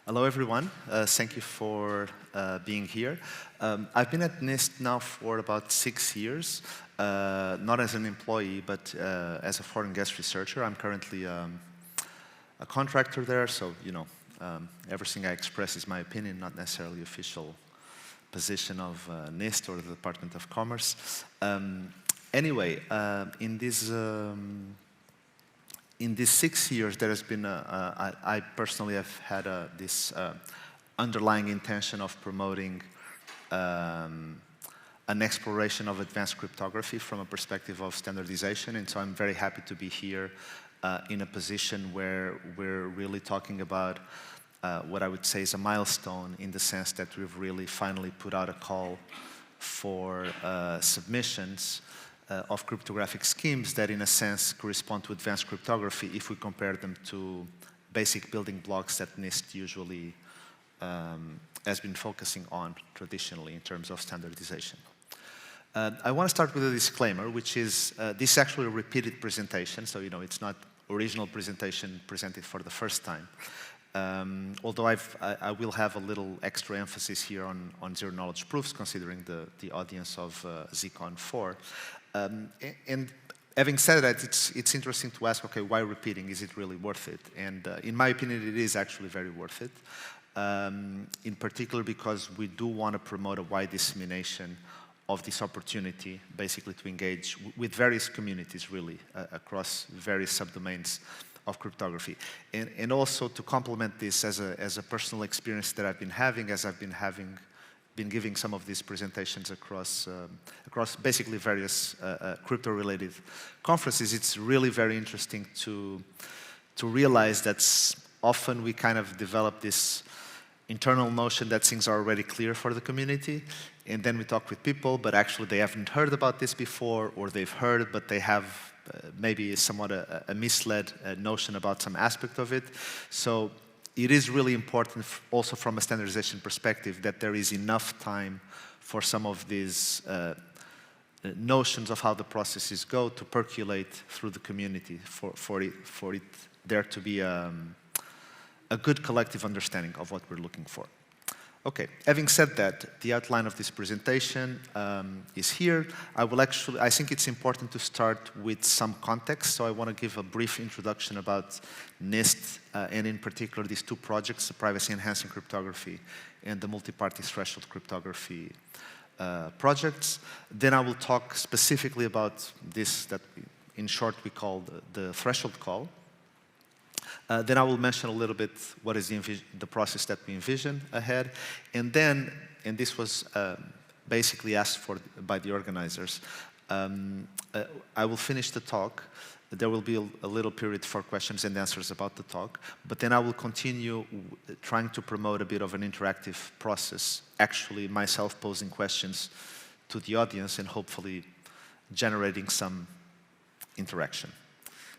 Hello, everyone. Thank you for being here. I've been at NIST now for about 6 years, not as an employee, but as a foreign guest researcher. I'm currently a contractor there, so everything I express is my opinion, not necessarily official position of NIST or the Department of Commerce. Anyway, in these 6 years, there has been, I personally have had this underlying intention of promoting an exploration of advanced cryptography from a perspective of standardization, and so I'm very happy to be here in a position where we're really talking about what I would say is a milestone, in the sense that we've really finally put out a call for submissions of cryptographic schemes that, in a sense, correspond to advanced cryptography if we compare them to basic building blocks that NIST usually has been focusing on traditionally in terms of standardization. I want to start with a disclaimer, which is this is actually a repeated presentation, so it's not original presentation presented for the first time. Although I will have a little extra emphasis here on zero-knowledge proofs, considering the audience of Zcon4. And having said that, it's interesting to ask, okay, why repeating? Is it really worth it? And in my opinion, it is actually very worth it. In particular because we do want to promote a wide dissemination of this opportunity, basically to engage with various communities, really, across various subdomains of cryptography. And also to complement this as a personal experience that I've been having, as I've been giving some of these presentations across basically various crypto-related conferences. It's really very interesting to realize that often we kind of develop this internal notion that things are already clear for the community, and then we talk with people, but actually they haven't heard about this before, or they've heard, but they have maybe somewhat a misled notion about some aspect of it. So it is really important, also from a standardization perspective, that there is enough time for some of these notions of how the processes go to percolate through the community, for it there to be a good collective understanding of what we're looking for. Okay, having said that, the outline of this presentation is here. I think it's important to start with some context, so I want to give a brief introduction about NIST, and in particular these two projects, the Privacy Enhancing Cryptography and the Multi-Party Threshold Cryptography projects. Then I will talk specifically about this that in short we call the threshold call. Then I will mention a little bit what is the process that we envision ahead. And then, and this was basically asked for by the organizers, I will finish the talk. There will be a little period for questions and answers about the talk, but then I will continue trying to promote a bit of an interactive process, actually myself posing questions to the audience and hopefully generating some interaction.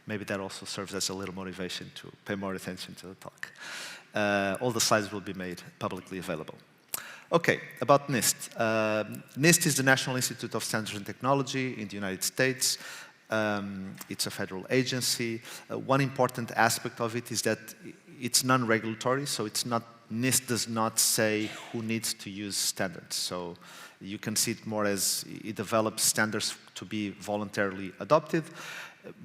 Maybe that also serves as a little motivation to pay more attention to the talk. All the slides will be made publicly available. Okay, about NIST. NIST is the National Institute of Standards and Technology in the United States. It's a federal agency. One important aspect of it is that it's non-regulatory, so it's not, NIST does not say who needs to use standards. So you can see it more as it develops standards to be voluntarily adopted.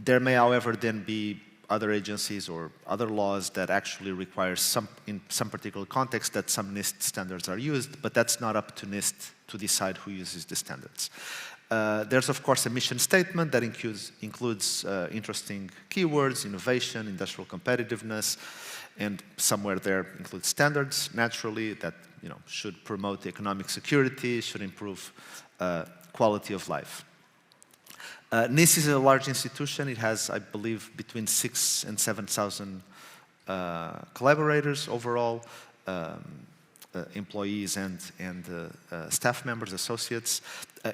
There may, however, then be other agencies or other laws that actually require in some particular context that some NIST standards are used, but that's not up to NIST to decide who uses the standards. There's, of course, a mission statement that includes interesting keywords, innovation, industrial competitiveness, and somewhere there includes standards, naturally, that should promote economic security, should improve quality of life. NIST is a large institution. It has, I believe, between 6,000 and 7,000 collaborators overall, employees and staff members, associates.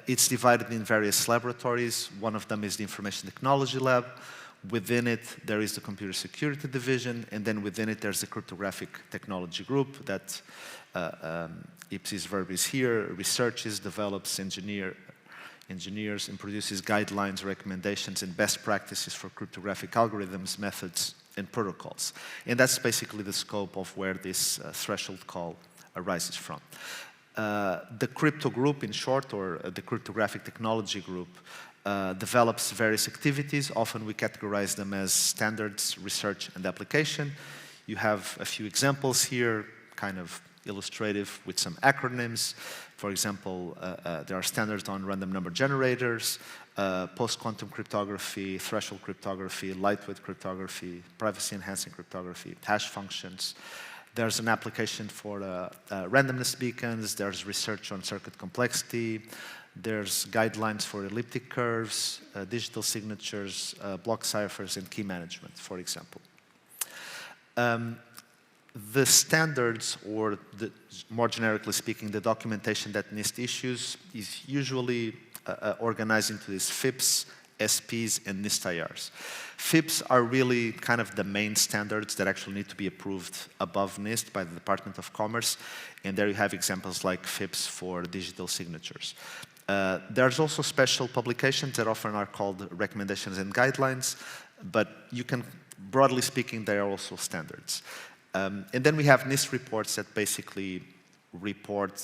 It's divided in various laboratories. One of them is the Information Technology Lab. Within it, there is the Computer Security Division, and then within it, there's the Cryptographic Technology Group that ipsis verbis here, researches, develops, engineers, and produces guidelines, recommendations, and best practices for cryptographic algorithms, methods, and protocols. And that's basically the scope of where this threshold call arises from. The crypto group, in short, or the cryptographic technology group, develops various activities. Often we categorize them as standards, research, and application. You have a few examples here, kind of illustrative with some acronyms. For example, there are standards on random number generators, post-quantum cryptography, threshold cryptography, lightweight cryptography, privacy-enhancing cryptography, hash functions. There's an application for randomness beacons. There's research on circuit complexity. There's guidelines for elliptic curves, digital signatures, block ciphers, and key management, for example. The standards, or more generically speaking, the documentation that NIST issues is usually organized into these FIPS, SPs, and NISTIRs. FIPS are really kind of the main standards that actually need to be approved above NIST by the Department of Commerce, and there you have examples like FIPS for digital signatures. There's also special publications that often are called recommendations and guidelines, but you can, broadly speaking, they are also standards. And then we have NIST reports that basically report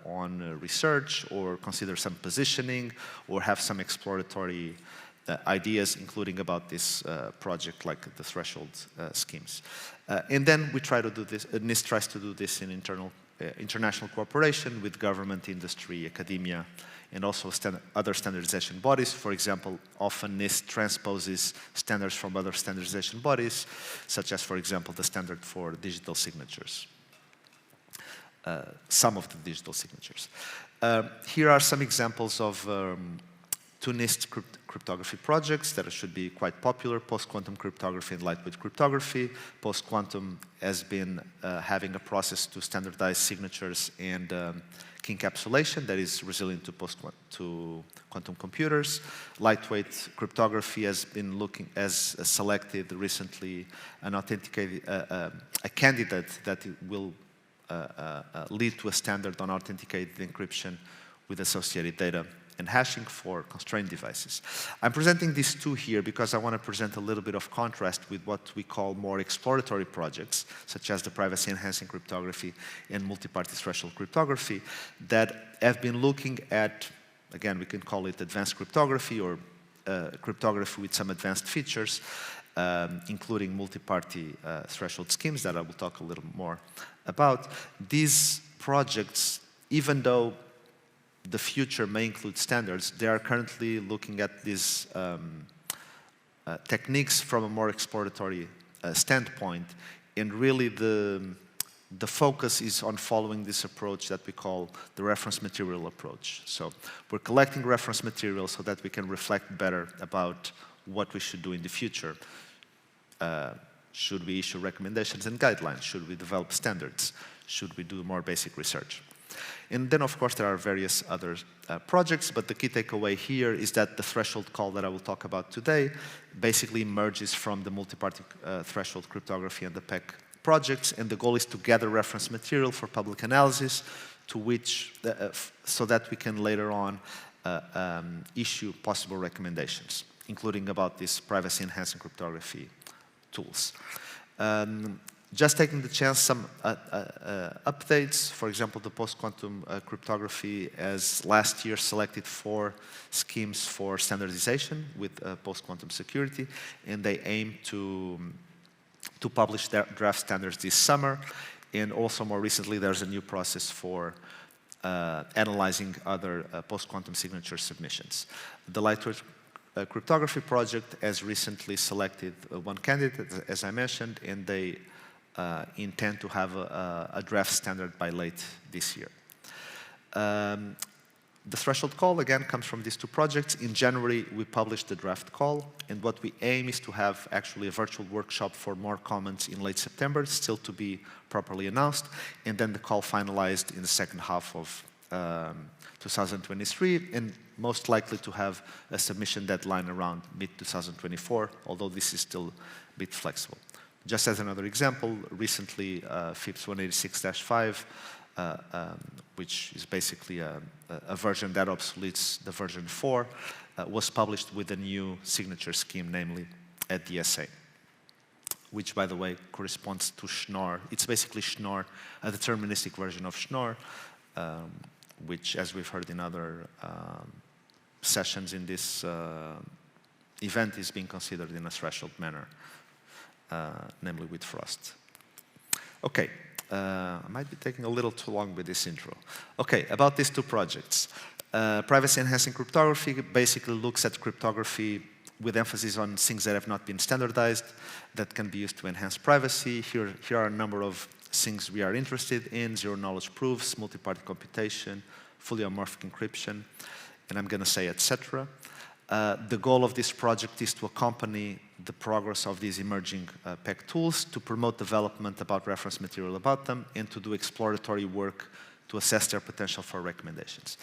on research or consider some positioning or have some exploratory ideas, including about this project, like the threshold schemes. And then we try to do this, NIST tries to do this in international cooperation with government, industry, academia, and also other standardization bodies. For example, often NIST transposes standards from other standardization bodies, such as, for example, the standard for digital signatures. Some of the digital signatures. Here are some examples of two NIST cryptography projects that should be quite popular: post-quantum cryptography and lightweight cryptography. Post-quantum has been having a process to standardize signatures and key encapsulation that is resilient to quantum computers. Lightweight cryptography has been selected recently an authenticated a candidate that will lead to a standard on authenticated encryption with associated data and hashing for constrained devices. I'm presenting these two here because I want to present a little bit of contrast with what we call more exploratory projects, such as the privacy-enhancing cryptography and multi-party threshold cryptography, that have been looking at, again, we can call it advanced cryptography or cryptography with some advanced features, including multi-party threshold schemes that I will talk a little more about. These projects, even though the future may include standards, they are currently looking at these techniques from a more exploratory standpoint, and really the focus is on following this approach that we call the reference material approach. So we're collecting reference material so that we can reflect better about what we should do in the future. Should we issue recommendations and guidelines? Should we develop standards? Should we do more basic research? And then, of course, there are various other projects, but the key takeaway here is that the threshold call that I will talk about today basically emerges from the multi-party threshold cryptography and the PEC projects, and the goal is to gather reference material for public analysis, to which, so that we can later on issue possible recommendations, including about these privacy-enhancing cryptography tools. Just taking the chance, some updates. For example, the post-quantum cryptography has last year selected 4 schemes for standardization with post-quantum security, and they aim to publish their draft standards this summer. And also more recently, there's a new process for analyzing other post-quantum signature submissions. The lightweight cryptography project has recently selected one candidate, as I mentioned, and they intend to have a draft standard by late this year. The threshold call, again, comes from these 2 projects. In January, we published the draft call, and what we aim is to have actually a virtual workshop for more comments in late September, still to be properly announced, and then the call finalized in the second half of 2023, and most likely to have a submission deadline around mid-2024, although this is still a bit flexible. Just as another example, recently FIPS 186-5, which is basically a version that obsoletes the version 4, was published with a new signature scheme, namely at DSA. which, by the way, corresponds to Schnorr. It's basically Schnorr, a deterministic version of Schnorr, which, as we've heard in other sessions in this event, is being considered in a threshold manner, namely with Frost. Okay, I might be taking a little too long with this intro. Okay, about these two projects. Privacy-enhancing cryptography basically looks at cryptography with emphasis on things that have not been standardized, that can be used to enhance privacy. Here are a number of things we are interested in: zero-knowledge proofs, multi-party computation, fully homomorphic encryption, and I'm going to say etc. The goal of this project is to accompany the progress of these emerging PEC tools, to promote development about reference material about them, and to do exploratory work to assess their potential for recommendations.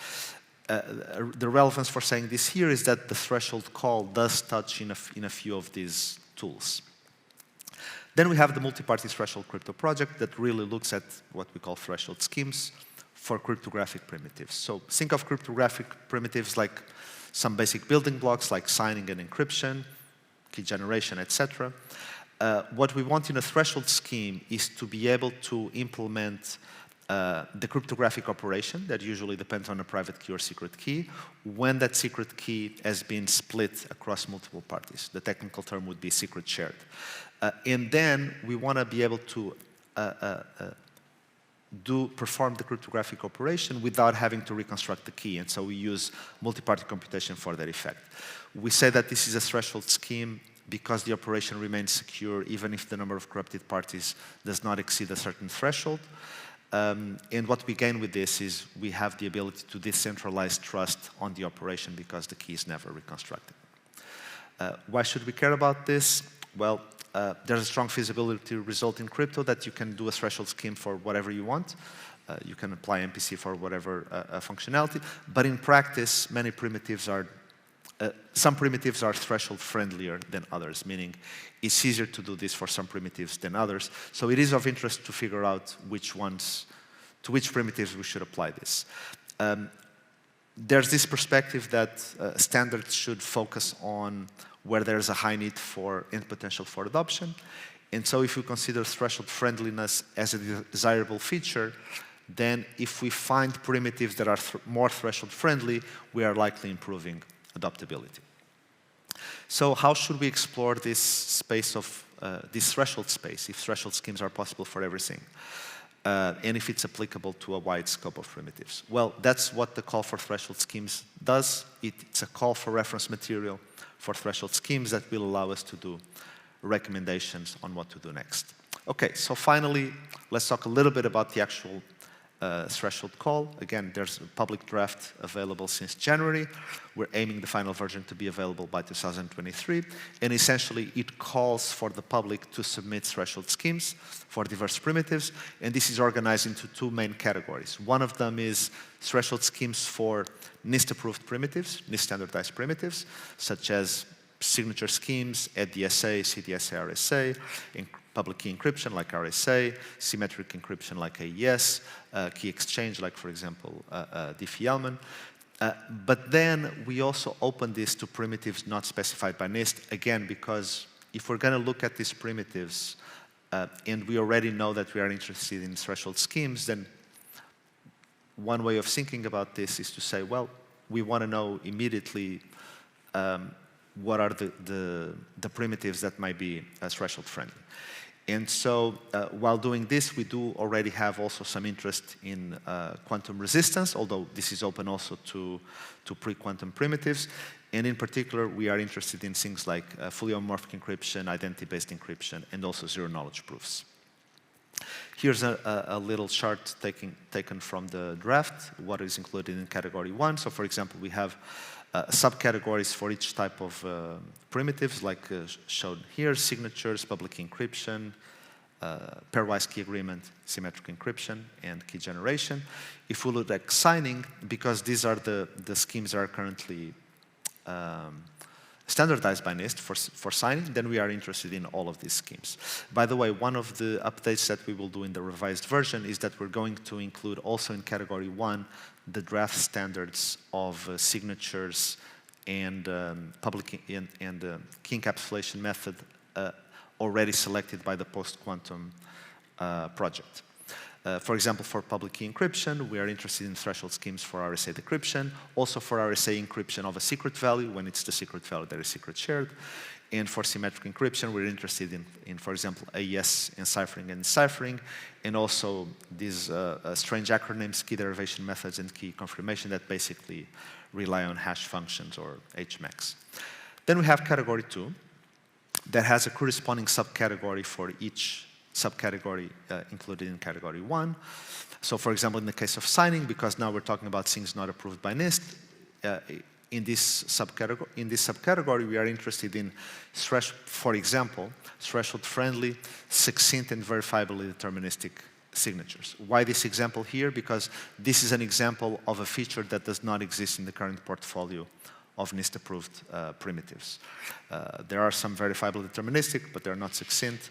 The relevance for saying this here is that the threshold call does touch in a few of these tools. Then we have the multi-party threshold crypto project that really looks at what we call threshold schemes for cryptographic primitives. So think of cryptographic primitives like some basic building blocks like signing and encryption, key generation, etc. What we want in a threshold scheme is to be able to implement the cryptographic operation that usually depends on a private key or secret key when that secret key has been split across multiple parties. The technical term would be secret shared. And then we want to be able to perform the cryptographic operation without having to reconstruct the key, and so we use multi-party computation for that effect. We say that this is a threshold scheme because the operation remains secure even if the number of corrupted parties does not exceed a certain threshold. And what we gain with this is we have the ability to decentralize trust on the operation because the key is never reconstructed. Why should we care about this? Well, there's a strong feasibility result in crypto that you can do a threshold scheme for whatever you want. You can apply MPC for whatever functionality. But in practice, many primitives are, some primitives are threshold friendlier than others, meaning it's easier to do this for some primitives than others. So it is of interest to figure out which ones, to which primitives we should apply this. There's this perspective that standards should focus on where there's a high need for and potential for adoption. And so if we consider threshold friendliness as a desirable feature, then if we find primitives that are more threshold friendly, we are likely improving adoptability. So how should we explore this space of, this threshold space, if threshold schemes are possible for everything? And if it's applicable to a wide scope of primitives? Well, that's what the call for threshold schemes does. It's a call for reference material for threshold schemes that will allow us to do recommendations on what to do next. Okay, so finally, let's talk a little bit about the actual threshold call. Again, there's a public draft available since January. We're aiming the final version to be available by 2023. And essentially, it calls for the public to submit threshold schemes for diverse primitives. And this is organized into two main categories. One of them is threshold schemes for NIST-approved primitives, NIST-standardized primitives, such as signature schemes, EDSA, CDSA, RSA, public key encryption like RSA, symmetric encryption like AES, key exchange like, for example, Diffie-Hellman. But then we also open this to primitives not specified by NIST, again, because if we're going to look at these primitives and we already know that we are interested in threshold schemes, then one way of thinking about this is to say, well, we want to know immediately what are the primitives that might be threshold friendly. And so while doing this, we do already have also some interest in quantum resistance, although this is open also to pre-quantum primitives. And in particular, we are interested in things like fully homomorphic encryption, identity-based encryption, and also zero-knowledge proofs. Here's a little chart taken from the draft, what is included in category 1. So for example, we have subcategories for each type of primitives, like shown here: signatures, public key encryption, pairwise key agreement, symmetric encryption, and key generation. If we look at signing, because these are the schemes that are currently standardized by NIST for signing, then we are interested in all of these schemes. By the way, one of the updates that we will do in the revised version is that we're going to include also in category 1 the draft standards of signatures and public and key encapsulation method already selected by the post-quantum project. For example, for public key encryption, we are interested in threshold schemes for RSA decryption, also for RSA encryption of a secret value when it's the secret value that is secret shared. And for symmetric encryption, we're interested in for example, AES enciphering and deciphering, and also these strange acronyms, key derivation methods and key confirmation that basically rely on hash functions or HMAX. Then we have category 2 that has a corresponding subcategory for each subcategory included in category 1. So for example, in the case of signing, because now we're talking about things not approved by NIST, in this subcategory, we are interested in, for example, threshold-friendly, succinct, and verifiably deterministic signatures. Why this example here? Because this is an example of a feature that does not exist in the current portfolio of NIST-approved primitives. There are some verifiably deterministic, but they're not succinct.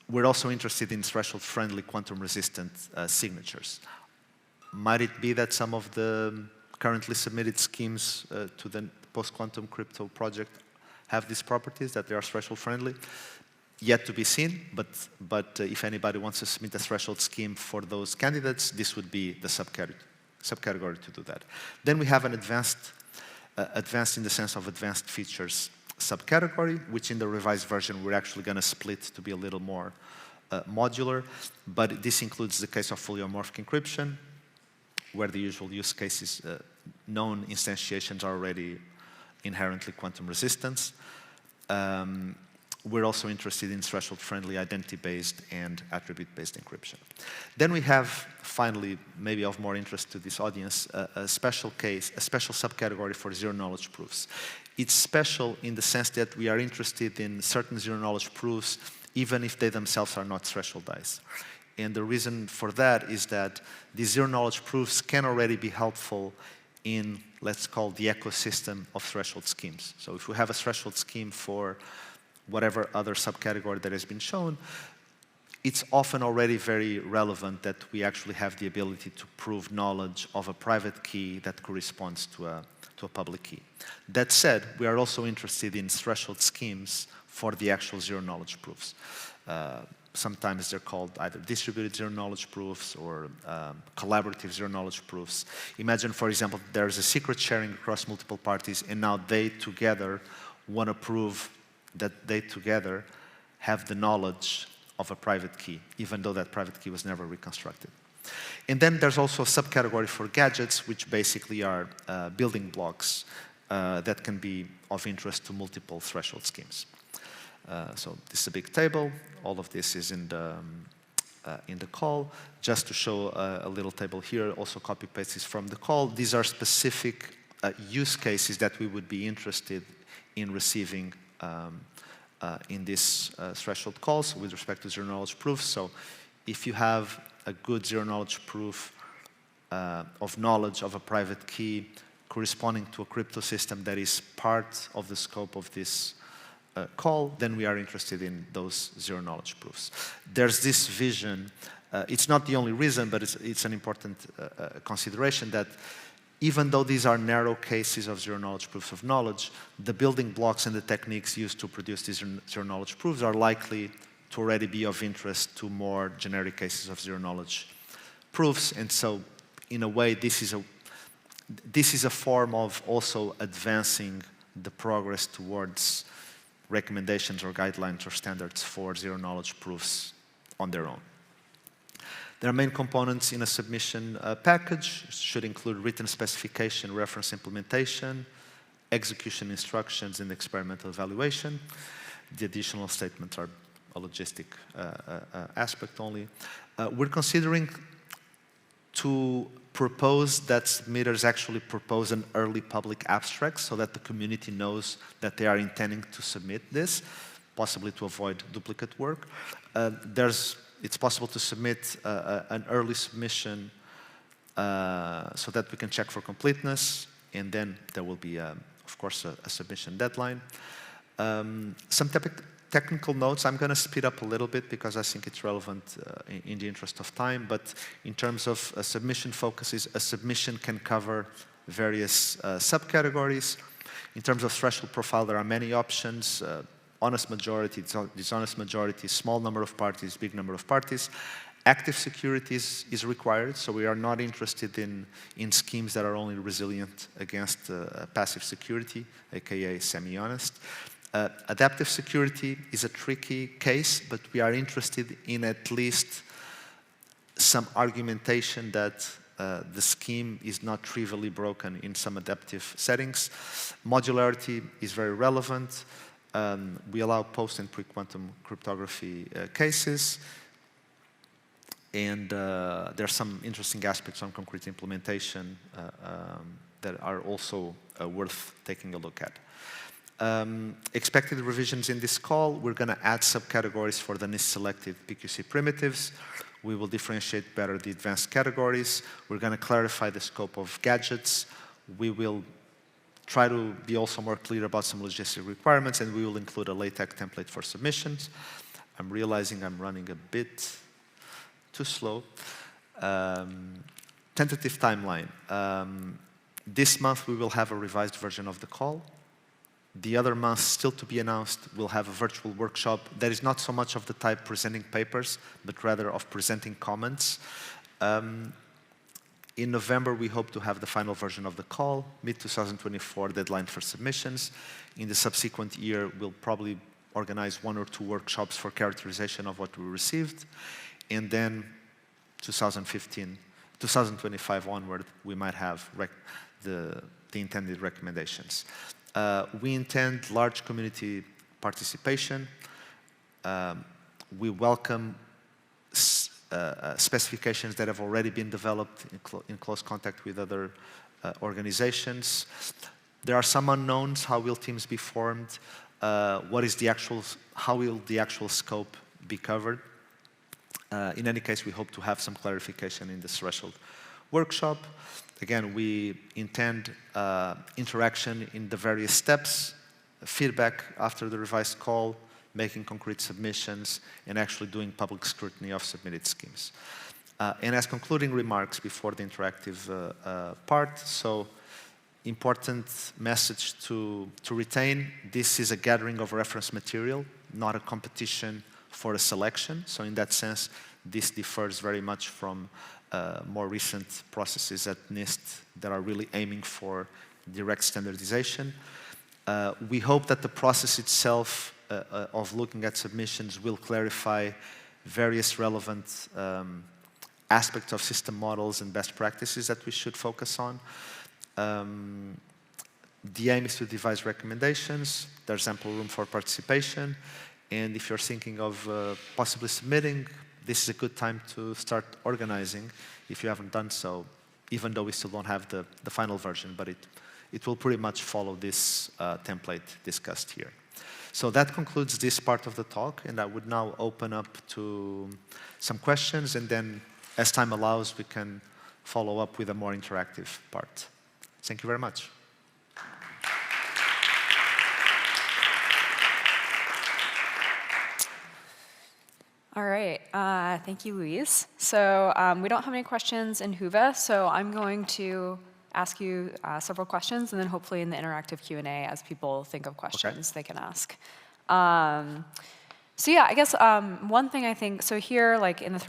We're also interested in threshold-friendly, quantum-resistant signatures. Might it be that some of the currently submitted schemes to the post-quantum crypto project have these properties, that they are threshold-friendly? Yet to be seen, but if anybody wants to submit a threshold scheme for those candidates, this would be the subcategory to do that. Then we have an advanced in the sense of advanced features subcategory, which in the revised version we're actually going to split to be a little more modular, but this includes the case of fully homomorphic encryption, where the usual use cases, known instantiations are already inherently quantum resistance. We're also interested in threshold-friendly, identity-based, and attribute-based encryption. Then we have, finally, maybe of more interest to this audience, a special subcategory for zero-knowledge proofs. It's special in the sense that we are interested in certain zero-knowledge proofs, even if they themselves are not thresholdized. And the reason for that is that these zero-knowledge proofs can already be helpful in, let's call, the ecosystem of threshold schemes. So if we have a threshold scheme for whatever other subcategory that has been shown, it's often already very relevant that we actually have the ability to prove knowledge of a private key that corresponds to a public key. That said, we are also interested in threshold schemes for the actual zero-knowledge proofs. Sometimes they're called either distributed zero-knowledge proofs or collaborative zero-knowledge proofs. Imagine, for example, there's a secret sharing across multiple parties, and now they together want to prove that they together have the knowledge of a private key, even though that private key was never reconstructed. And then there's also a subcategory for gadgets, which basically are building blocks that can be of interest to multiple threshold schemes. So this is a big table. All of this is in the call. Just to show a little table here, also copy-paste is from the call. These are specific use cases that we would be interested in receiving in these threshold calls with respect to zero-knowledge proofs. So if you have a good zero-knowledge proof of knowledge of a private key corresponding to a crypto system that is part of the scope of this call, then we are interested in those zero-knowledge proofs. There's this vision, it's not the only reason, but it's an important consideration that even though these are narrow cases of zero-knowledge proofs of knowledge, the building blocks and the techniques used to produce these zero-knowledge proofs are likely to already be of interest to more generic cases of zero-knowledge proofs. And so, in a way, this is a form of also advancing the progress towards recommendations or guidelines or standards for zero-knowledge proofs on their own. There are main components in a submission package. Should include written specification, reference implementation, execution instructions, and experimental evaluation. The additional statements are a logistic aspect only. We're considering to propose that submitters actually propose an early public abstract so that the community knows that they are intending to submit this, possibly to avoid duplicate work. It's possible to submit an early submission so that we can check for completeness, and then there will be, of course, a submission deadline. Some technical notes. I'm going to speed up a little bit because I think it's relevant in the interest of time, but in terms of submission focuses, a submission can cover various subcategories. In terms of threshold profile, there are many options. honest majority, dishonest majority, small number of parties, big number of parties. Active security is required, so we are not interested in schemes that are only resilient against passive security, aka semi-honest. Adaptive security is a tricky case, but we are interested in at least some argumentation that the scheme is not trivially broken in some adaptive settings. Modularity is very relevant. We allow post and pre-quantum cryptography cases. And there are some interesting aspects on concrete implementation that are also worth taking a look at. Expected revisions in this call, we're going to add subcategories for the NIST selected PQC primitives. We will differentiate better the advanced categories. We're going to clarify the scope of gadgets. We will try to be also more clear about some logistic requirements, and we will include a LaTeX template for submissions. I'm realizing I'm running a bit too slow. Tentative timeline. This month we will have a revised version of the call. The other month, still to be announced, we'll have a virtual workshop that is not so much of the type presenting papers, but rather of presenting comments. In November, we hope to have the final version of the call, mid-2024 deadline for submissions. In the subsequent year, we'll probably organize 1 or 2 workshops for characterization of what we received. And then 2025 onward, we might have the intended recommendations. We intend large community participation. We welcome specifications that have already been developed in close contact with other organizations. There are some unknowns. How will teams be formed? How will the actual scope be covered? In any case, we hope to have some clarification in this threshold workshop. Again, we intend interaction in the various steps, feedback after the revised call, making concrete submissions, and actually doing public scrutiny of submitted schemes. And as concluding remarks before the interactive part, so important message to retain, this is a gathering of reference material, not a competition for a selection. So in that sense, this differs very much from more recent processes at NIST that are really aiming for direct standardization. We hope that the process itself of looking at submissions will clarify various relevant aspects of system models and best practices that we should focus on. The aim is to devise recommendations. There's ample room for participation. And if you're thinking of possibly submitting, this is a good time to start organizing if you haven't done so, even though we still don't have the final version, but it will pretty much follow this template discussed here. So that concludes this part of the talk, and I would now open up to some questions, and then as time allows, we can follow up with a more interactive part. Thank you very much. All right, thank you, Luis. So we don't have any questions in Whova, so I'm going to ask you several questions, and then hopefully in the interactive Q&A, as people think of questions, they can ask. So yeah, I guess one thing I think, so here, like in the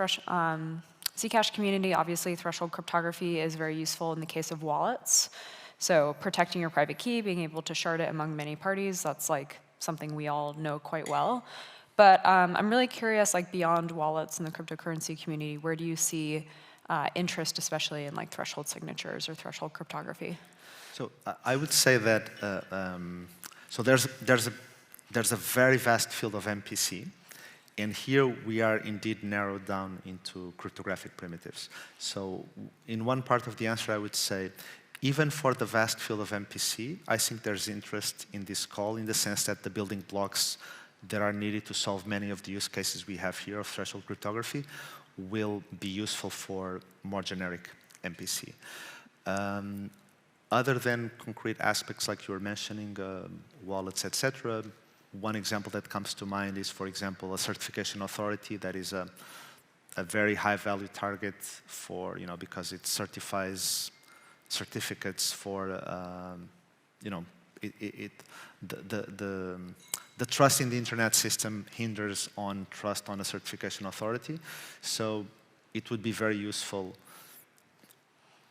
Zcash community, obviously threshold cryptography is very useful in the case of wallets. So protecting your private key, being able to shard it among many parties, that's like something we all know quite well. But I'm really curious, like beyond wallets in the cryptocurrency community, where do you see interest, especially in like threshold signatures or threshold cryptography? So I would say that so there's a very vast field of MPC, and here we are indeed narrowed down into cryptographic primitives. So in one part of the answer, I would say, even for the vast field of MPC, I think there's interest in this call in the sense that the building blocks that are needed to solve many of the use cases we have here of threshold cryptography will be useful for more generic MPC. Other than concrete aspects like you were mentioning, wallets, etc., one example that comes to mind is, for example, a certification authority that is a very high-value target for, because it certifies certificates for, the trust in the internet system hinders on trust on a certification authority. So it would be very useful,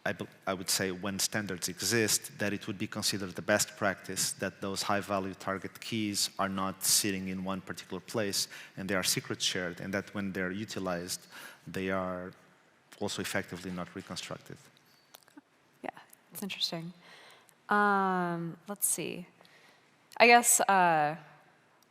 I would say, when standards exist, that it would be considered the best practice that those high-value target keys are not sitting in one particular place and they are secret shared, and that when they're utilized, they are also effectively not reconstructed. Yeah, it's interesting. Let's see. I guess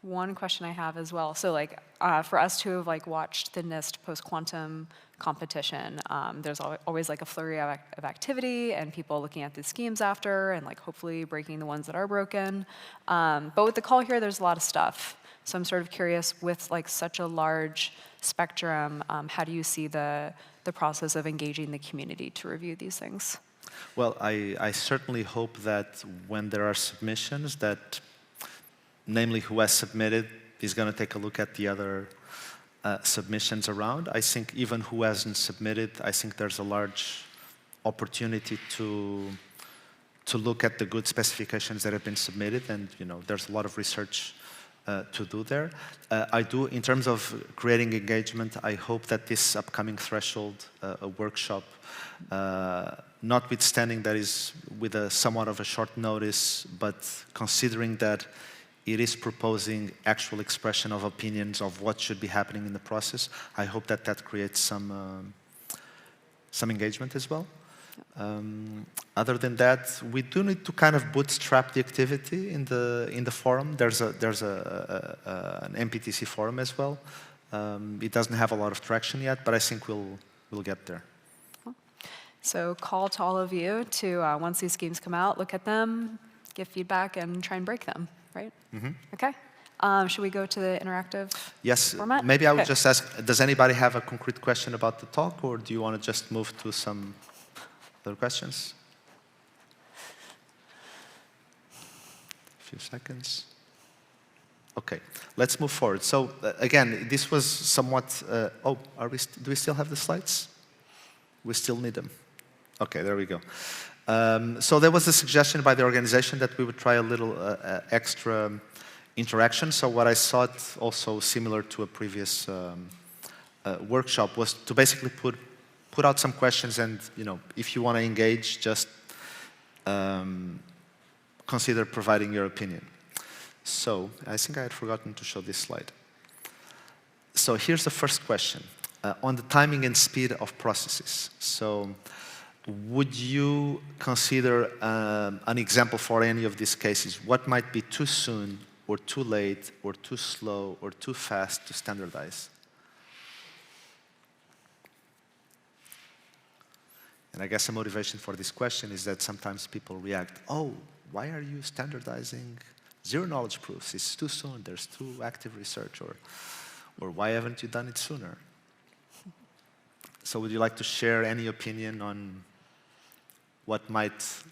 one question I have as well. So like for us to have like watched the NIST post-quantum competition, there's always like a flurry of activity and people looking at the schemes after and like hopefully breaking the ones that are broken. But with the call here, there's a lot of stuff. So I'm sort of curious, with like such a large spectrum, how do you see the process of engaging the community to review these things? Well, I certainly hope that when there are submissions, that namely who has submitted is going to take a look at the other submissions around. I think even who hasn't submitted, I think there's a large opportunity to look at the good specifications that have been submitted, and there's a lot of research to do there. I do, in terms of creating engagement, I hope that this upcoming threshold, a workshop, notwithstanding that is with a somewhat of a short notice, but considering that it is proposing actual expression of opinions of what should be happening in the process, I hope that that creates some engagement as well. Other than that, we do need to kind of bootstrap the activity in the forum. There's an MPTC forum as well. It doesn't have a lot of traction yet, but I think we'll get there. So call to all of you to, once these schemes come out, look at them, give feedback, and try and break them, right? Mm-hmm. Okay. Should we go to the interactive format? Maybe I would just ask, does anybody have a concrete question about the talk, or do you want to just move to some other questions? A few seconds. Okay, let's move forward. So again, this was somewhat, do we still have the slides? We still need them. Okay, there we go. So there was a suggestion by the organization that we would try a little extra interaction. So what I thought, also similar to a previous workshop, was to basically put out some questions, and if you want to engage, just consider providing your opinion. So I think I had forgotten to show this slide. So here's the first question. On the timing and speed of processes. So would you consider an example for any of these cases? What might be too soon, or too late, or too slow, or too fast to standardize? And I guess the motivation for this question is that sometimes people react, oh, why are you standardizing zero-knowledge proofs? It's too soon, there's too active research, or why haven't you done it sooner? So would you like to share any opinion on what might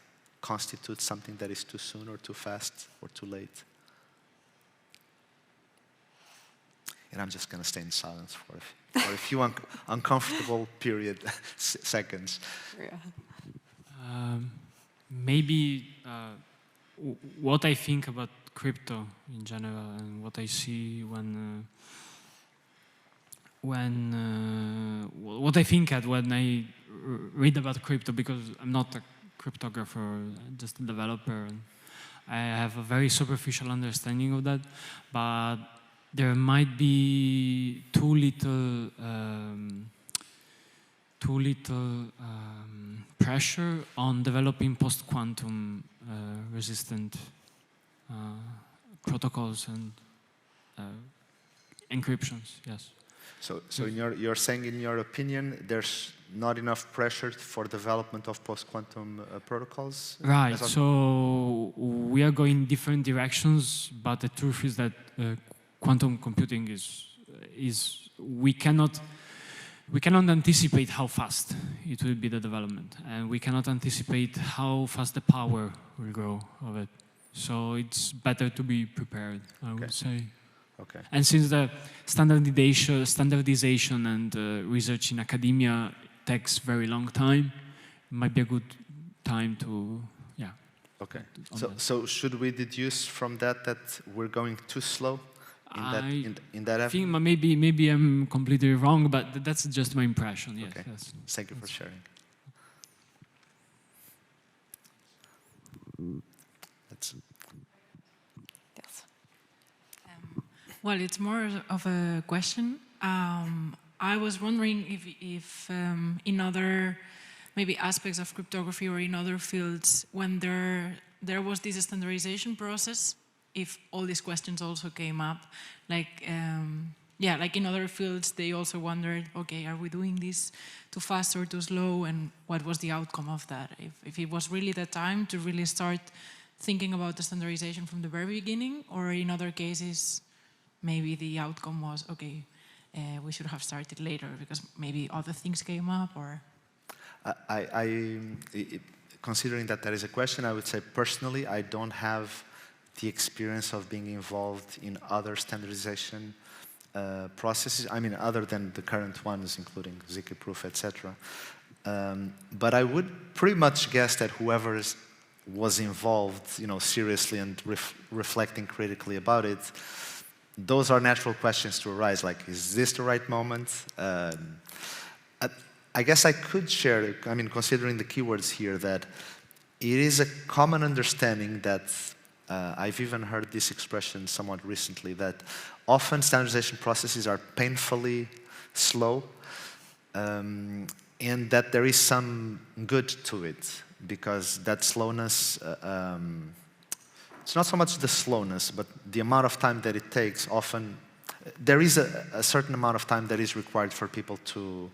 constitute something that is too soon, or too fast, or too late? And I'm just going to stay in silence for a few uncomfortable seconds. Yeah. Maybe what I think about crypto in general, and what I see what I think at when I read about crypto, because I'm not a cryptographer, I'm just a developer, and I have a very superficial understanding of that, but there might be too little pressure on developing post-quantum resistant protocols and encryptions, yes. So you're saying, in your opinion, there's not enough pressure for development of post-quantum protocols? Right, so we are going different directions, but the truth is that quantum computing we cannot anticipate how fast it will be, the development, and we cannot anticipate how fast the power will grow of it. So it's better to be prepared, I would say. Okay. And since the standardization and research in academia takes very long time, it might be a good time to, Okay. on So, that. so should we deduce from that that we're going too slow in that I effort? think maybe I'm completely wrong, but that's just my impression. Yes. Okay. Yes. Thank you for sharing. That's Yes. Well, it's more of a question. I was wondering if in other maybe aspects of cryptography or in other fields, when there was this standardization process, if all these questions also came up, like yeah, like in other fields, they also wondered, okay, are we doing this too fast or too slow, and what was the outcome of that? If it was really the time to really start thinking about the standardization from the very beginning, or in other cases, maybe the outcome was, okay, we should have started later because maybe other things came up, or... Considering that that is a question, I would say personally, I don't have the experience of being involved in other standardization processes. I mean, other than the current ones, including Zk proof, etc. But I would pretty much guess that whoever was involved, seriously and reflecting critically about it, those are natural questions to arise. Like, is this the right moment? I guess I could share, considering the keywords here, that it is a common understanding that, I've even heard this expression somewhat recently, that often standardization processes are painfully slow, and that there is some good to it, because that slowness, it's not so much the slowness, but the amount of time that it takes. Often, there is a certain amount of time that is required for people to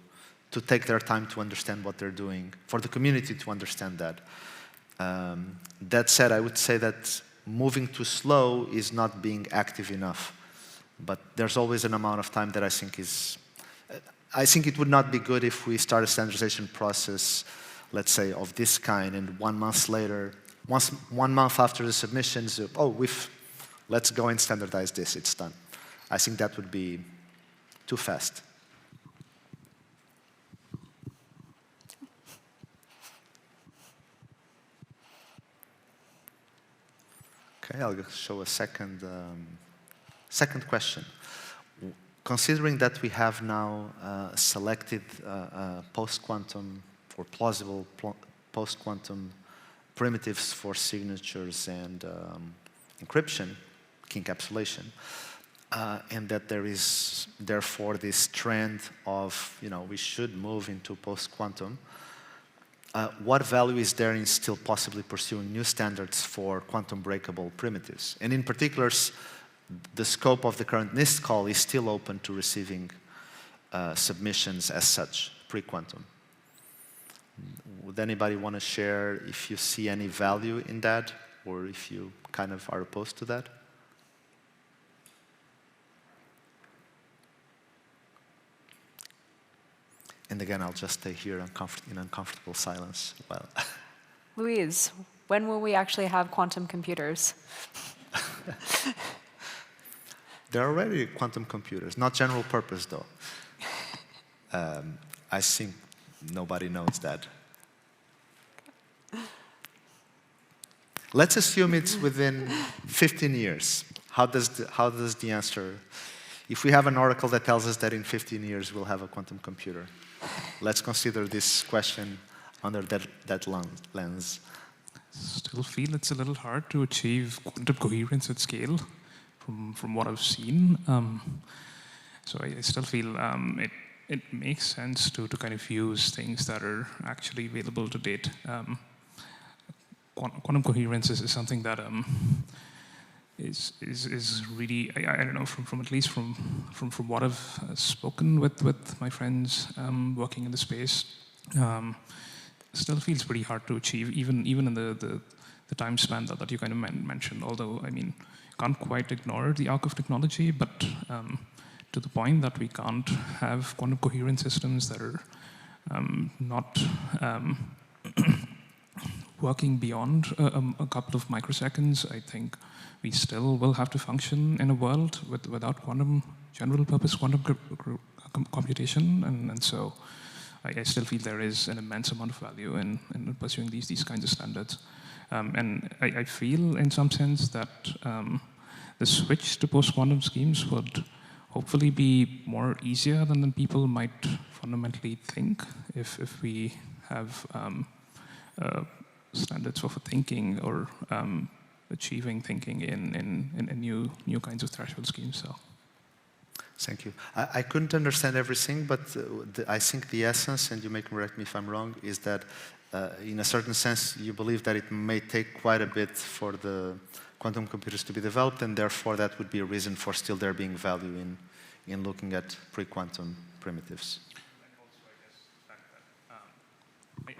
take their time to understand what they're doing, for the community to understand that. That said, I would say that moving too slow is not being active enough. But there's always an amount of time that I think is... I think it would not be good if we start a standardization process, let's say, of this kind, and 1 month later, 1 month after the submissions, let's go and standardize this, it's done. I think that would be too fast. Okay, I'll show a second question. Considering that we have now selected post-quantum or plausible post-quantum primitives for signatures and encryption, key encapsulation, and that there is therefore this trend of, we should move into post-quantum, what value is there in still possibly pursuing new standards for quantum breakable primitives? And in particular, the scope of the current NIST call is still open to receiving submissions as such, pre-quantum. Would anybody want to share if you see any value in that, or if you kind of are opposed to that? And again, I'll just stay here in uncomfortable silence. Well, Louise, when will we actually have quantum computers? there are already quantum computers, not general purpose though. I think nobody knows that. Let's assume it's within 15 years. How does the answer? If we have an oracle that tells us that in 15 years we'll have a quantum computer, let's consider this question under that lens. Still feel it's a little hard to achieve quantum coherence at scale from what I've seen. So I still feel it makes sense to kind of use things that are actually available to date. Quantum coherence is something that is really, I don't know, from at least from what I've spoken with my friends working in the space, still feels pretty hard to achieve, even in the time span that you kind of mentioned. Although, I mean, can't quite ignore the arc of technology, but to the point that we can't have quantum coherent systems that are not working beyond a couple of microseconds. I think we still will have to function in a world without general purpose quantum computation, and so I still feel there is an immense amount of value in pursuing these kinds of standards. And I feel, in some sense, that the switch to post-quantum schemes would hopefully be more easier than people might fundamentally think if we have standards for thinking or achieving thinking in new kinds of threshold schemes. So. Thank you. I couldn't understand everything, but I think the essence, and you may correct me if I'm wrong, is that in a certain sense you believe that it may take quite a bit for the quantum computers to be developed, and therefore that would be a reason for still there being value in looking at pre-quantum primitives.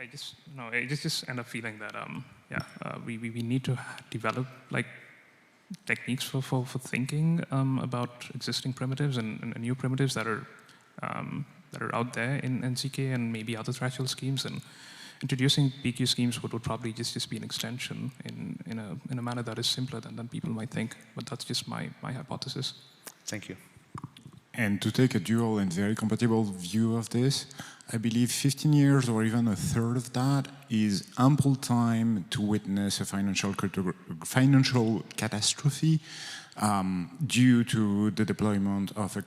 I just end up feeling that we need to develop like techniques for thinking about existing primitives and new primitives that are out there in ZK and maybe other threshold schemes, and introducing PQ schemes would probably just be an extension in a manner that is simpler than people might think. But that's just my hypothesis. Thank you. And to take a dual and very compatible view of this, I believe 15 years or even a third of that is ample time to witness a financial catastrophe due to the deployment of a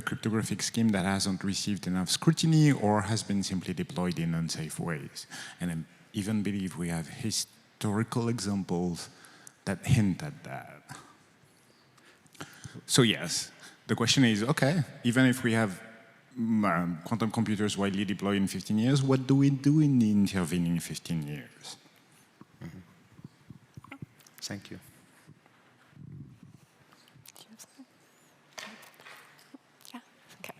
cryptographic scheme that hasn't received enough scrutiny or has been simply deployed in unsafe ways. And I even believe we have historical examples that hint at that. So yes. The question is, okay, even if we have quantum computers widely deployed in 15 years, what do we do in the intervening 15 years? Mm-hmm. Thank you. Yeah, okay.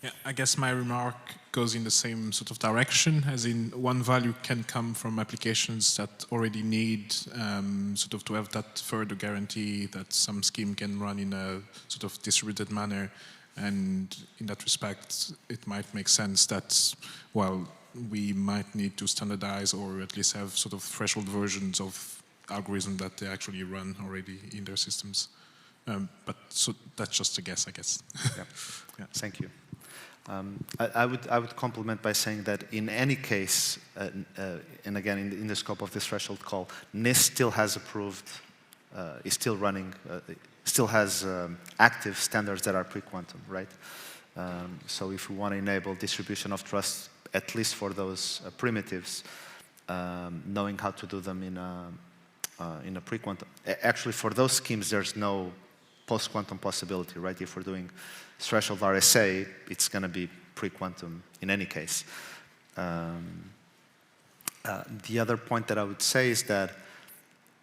Yeah, I guess my remark goes in the same sort of direction, as in one value can come from applications that already need sort of to have that further guarantee that some scheme can run in a sort of distributed manner. And in that respect, it might make sense that, well, we might need to standardize or at least have sort of threshold versions of algorithms that they actually run already in their systems. But so that's just a guess, I guess. Yep. Yeah. Thank you. I would complement by saying that in any case, and again in the scope of this threshold call, NIST still has approved, is still running, still has active standards that are pre-quantum, right? So if we want to enable distribution of trust, at least for those primitives, knowing how to do them in a pre-quantum. Actually, for those schemes, there's no post-quantum possibility, right? If we're doing threshold RSA, it's going to be pre-quantum in any case. The other point that I would say is that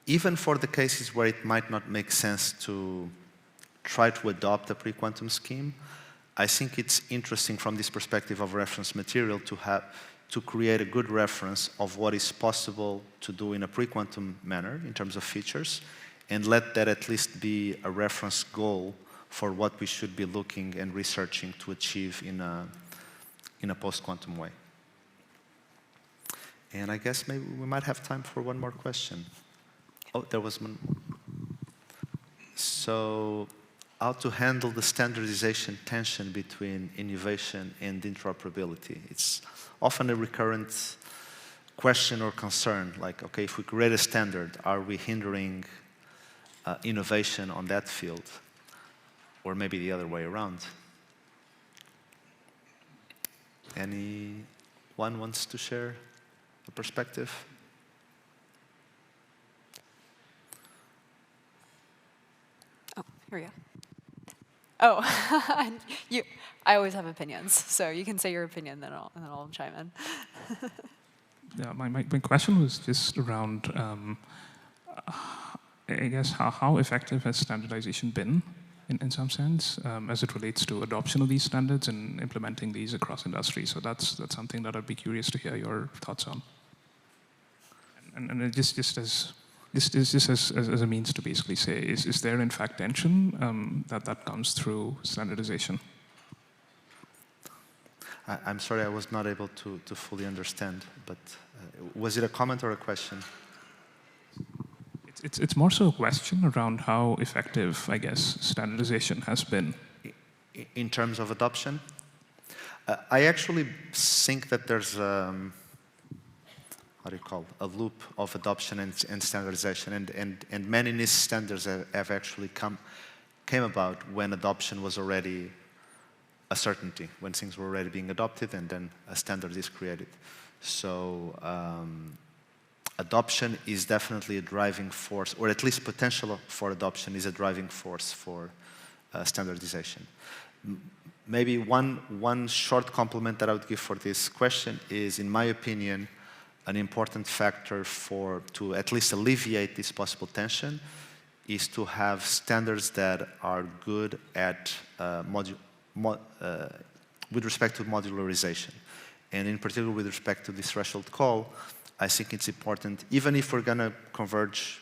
even for the cases where it might not make sense to try to adopt a pre-quantum scheme, I think it's interesting from this perspective of reference material to create a good reference of what is possible to do in a pre-quantum manner in terms of features, and let that at least be a reference goal for what we should be looking and researching to achieve in a post-quantum way. And I guess maybe we might have time for one more question. Oh, there was one. So, how to handle the standardization tension between innovation and interoperability? It's often a recurrent question or concern, like, okay, if we create a standard, are we hindering innovation on that field? Or maybe the other way around. Anyone wants to share a perspective? Oh, here we go. Oh, I always have opinions, so you can say your opinion, then I'll chime in. Yeah, my question was just around, I guess, how effective has standardization been in some sense, as it relates to adoption of these standards and implementing these across industry. So that's something that I'd be curious to hear your thoughts on. And just as a means to basically say, is there in fact tension that comes through standardization? I'm sorry, I was not able to fully understand, but was it a comment or a question? It's more so a question around how effective, I guess, standardization has been. In terms of adoption? I actually think that there's how do you call, a loop of adoption and standardization. And many NIST standards have actually came about when adoption was already a certainty, when things were already being adopted and then a standard is created. So adoption is definitely a driving force, or at least potential for adoption is a driving force for standardization. Maybe one short compliment that I would give for this question is, in my opinion, an important factor to at least alleviate this possible tension is to have standards that are good at with respect to modularization. And in particular with respect to this threshold call, I think it's important, even if we're going to converge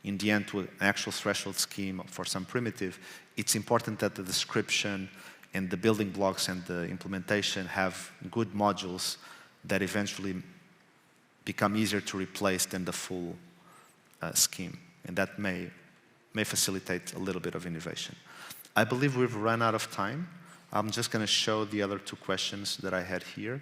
in the end to an actual threshold scheme for some primitive, it's important that the description and the building blocks and the implementation have good modules that eventually become easier to replace than the full scheme. And that may facilitate a little bit of innovation. I believe we've run out of time. I'm just going to show the other two questions that I had here.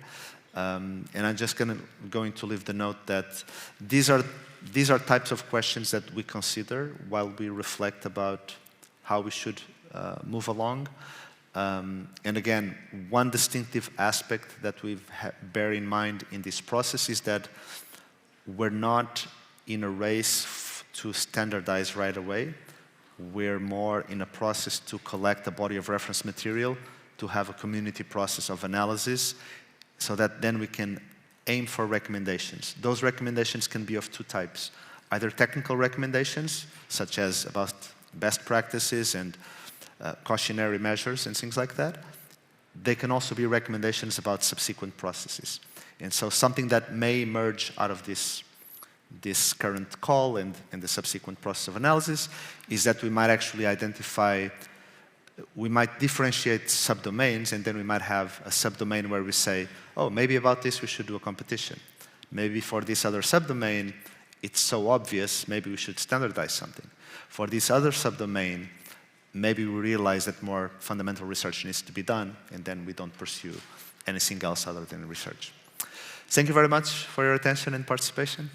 And I'm just going to leave the note that these are types of questions that we consider while we reflect about how we should move along. And again, one distinctive aspect that we bear in mind in this process is that we're not in a race to standardize right away. We're more in a process to collect a body of reference material, to have a community process of analysis, so that then we can aim for recommendations. Those recommendations can be of two types. Either technical recommendations, such as about best practices and cautionary measures and things like that. They can also be recommendations about subsequent processes. And so something that may emerge out of this current call and the subsequent process of analysis is that we might actually identify, we might differentiate subdomains, and then we might have a subdomain where we say, oh, maybe about this we should do a competition. Maybe for this other subdomain, it's so obvious, maybe we should standardize something. For this other subdomain, maybe we realize that more fundamental research needs to be done, and then we don't pursue anything else other than research. Thank you very much for your attention and participation.